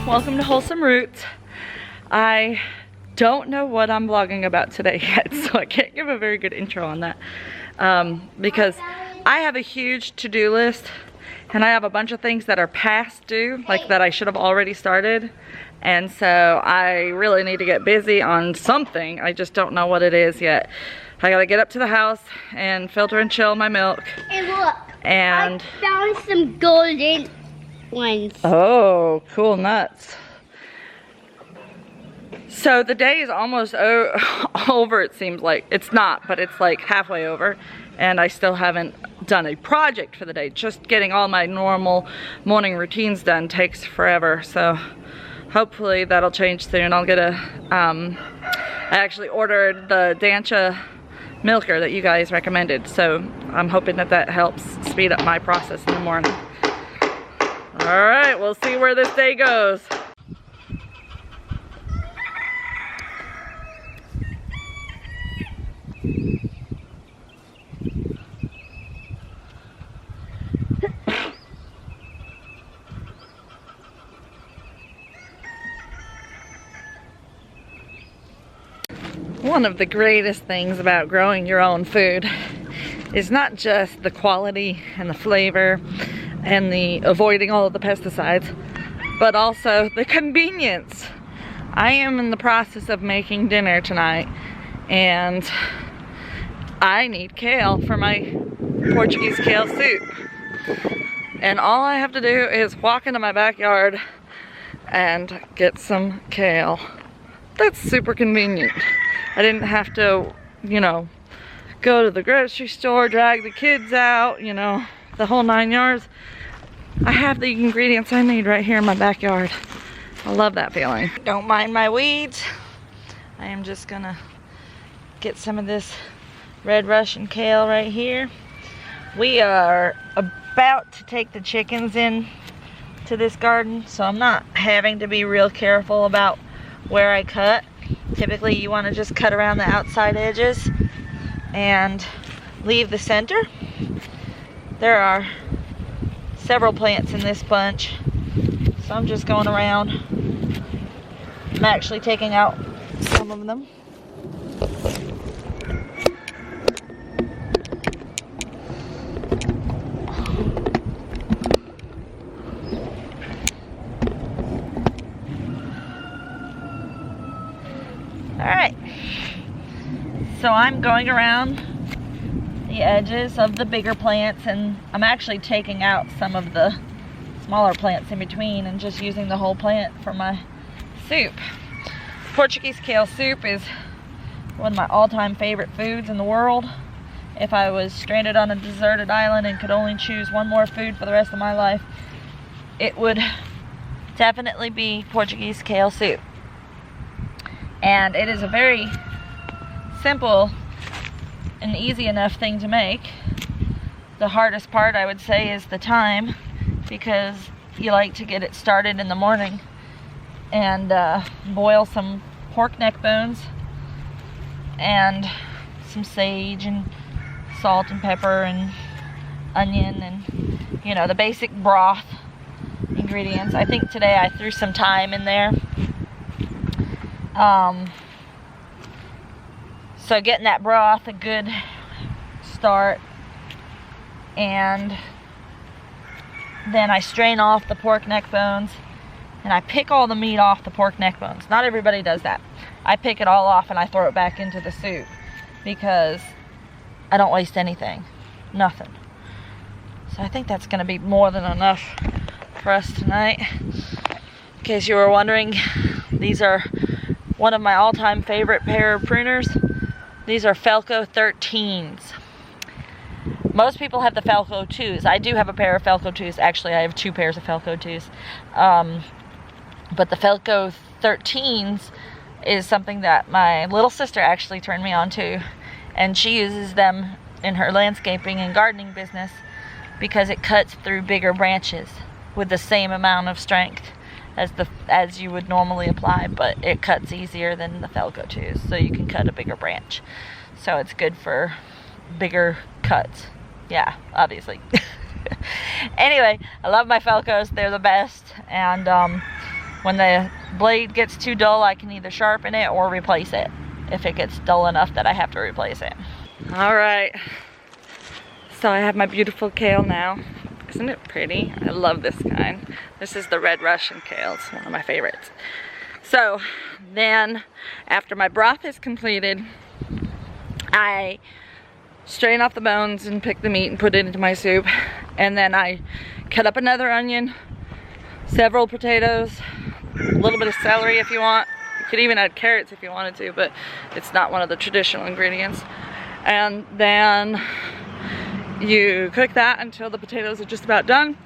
welcome to Wholesome Roots. I don't know what I'm vlogging about today yet, so I can't give a very good intro on that because I have a huge to-do list and I have a bunch of things that are past due, like that I should have already started, and so I really need to get busy on something. I just don't know what it is yet. I gotta get up to the house and filter and chill my milk. And look, and I found some golden ones. Oh, cool nuts. So the day is almost over, it seems like. It's not, but it's like halfway over, and I still haven't done a project for the day. Just getting all my normal morning routines done takes forever, so hopefully that'll change soon. I'll get a, I actually ordered the Dancha milker that you guys recommended, so I'm hoping that that helps speed up my process in the morning. All right, we'll see where this day goes. One of the greatest things about growing your own food is not just the quality and the flavor and the avoiding all of the pesticides, but also the convenience. I am in the process of making dinner tonight, and I need kale for my Portuguese kale soup. And all I have to do is walk into my backyard and get some kale. That's super convenient. I didn't have to, you know, go to the grocery store, drag the kids out, you know, the whole 9 yards. I have the ingredients I need right here in my backyard. I love that feeling. Don't mind my weeds. I am just gonna get some of this red Russian kale right here. We are about to take the chickens in to this garden, so I'm not having to be real careful about where I cut. Typically you want to just cut around the outside edges and leave the center. There are several plants in this bunch, so I'm just going around. I'm actually taking out some of them. Alright, so I'm going around the edges of the bigger plants, and I'm actually taking out some of the smaller plants in between and just using the whole plant for my soup. Portuguese kale soup is one of my all-time favorite foods in the world. If I was stranded on a deserted island and could only choose one more food for the rest of my life, it would definitely be Portuguese kale soup. And it is a very simple and easy enough thing to make. The hardest part, I would say, is the time, because you like to get it started in the morning and boil some pork neck bones and some sage and salt and pepper and onion and, you know, the basic broth ingredients. I think today I threw some thyme in there. So getting that broth a good start, and then I strain off the pork neck bones and I pick all the meat off the pork neck bones. Not everybody does that. I pick it all off and I throw it back into the soup because I don't waste anything. Nothing. So I think that's going to be more than enough for us tonight. In case you were wondering, these are one of my all-time favorite pair of pruners. These are Felco 13s. Most people have the Felco 2s. I do have a pair of Felco 2s. Actually, I have two pairs of Felco 2s. But the Felco 13s is something that my little sister actually turned me on to. And she uses them in her landscaping and gardening business because it cuts through bigger branches with the same amount of strength as you would normally apply, but it cuts easier than the Felco 2s, so you can cut a bigger branch. So it's good for bigger cuts. Yeah, obviously. Anyway, I love my Felcos. They're the best. And When the blade gets too dull, I can either sharpen it or replace it if it gets dull enough that I have to replace it. All right, so I have my beautiful kale now. Isn't it pretty? I love this kind. This is the red Russian kale. It's one of my favorites. So then after my broth is completed, I strain off the bones and pick the meat and put it into my soup. And then I cut up another onion, several potatoes, a little bit of celery if you want. You could even add carrots if you wanted to, but it's not one of the traditional ingredients. And then you cook that until the potatoes are just about done.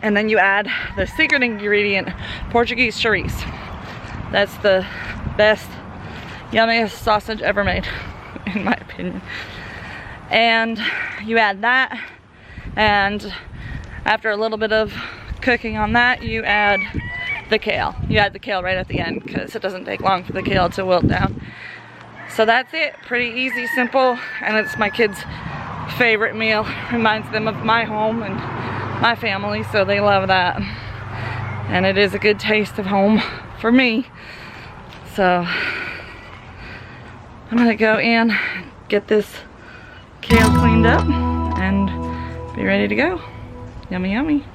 And then you add the secret ingredient, Portuguese chorizo. That's the best, yummiest sausage ever made, in my opinion. And you add that, and after a little bit of cooking on that, you add the kale. You add the kale right at the end because it doesn't take long for the kale to wilt down. So that's it. Pretty easy, simple, and it's my kids' favorite meal. Reminds them of my home and my family, so they love that. And it is a good taste of home for me. So I'm gonna go in, get this kale cleaned up, and be ready to go. Yummy, yummy.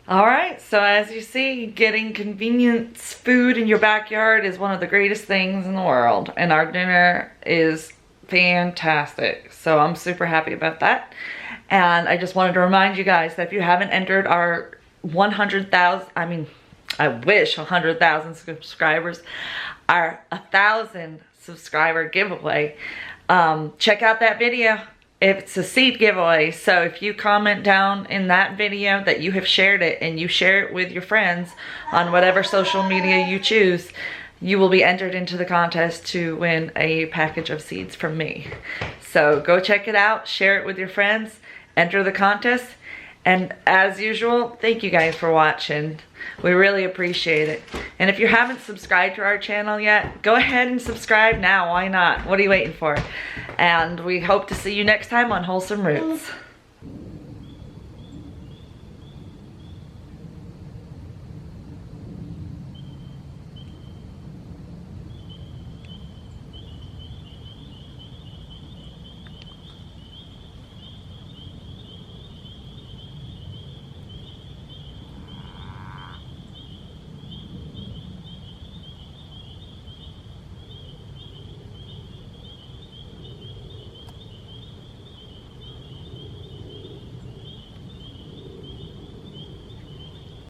Alright, so as you see, getting convenience food in your backyard is one of the greatest things in the world. And our dinner is fantastic. So I'm super happy about that. And I just wanted to remind you guys that if you haven't entered our 100,000, I wish 100,000 subscribers, our 1,000 subscriber giveaway, check out that video. it's a seed giveaway. So if you comment down in that video that you have shared it and you share it with your friends on whatever social media you choose, you will be entered into the contest to win a package of seeds from me. So go check it out, share it with your friends, enter the contest, and as usual, thank you guys for watching. We really appreciate it. And if you haven't subscribed to our channel yet, go ahead and subscribe now. Why not? What are you waiting for? And we hope to see you next time on Wholesome Roots.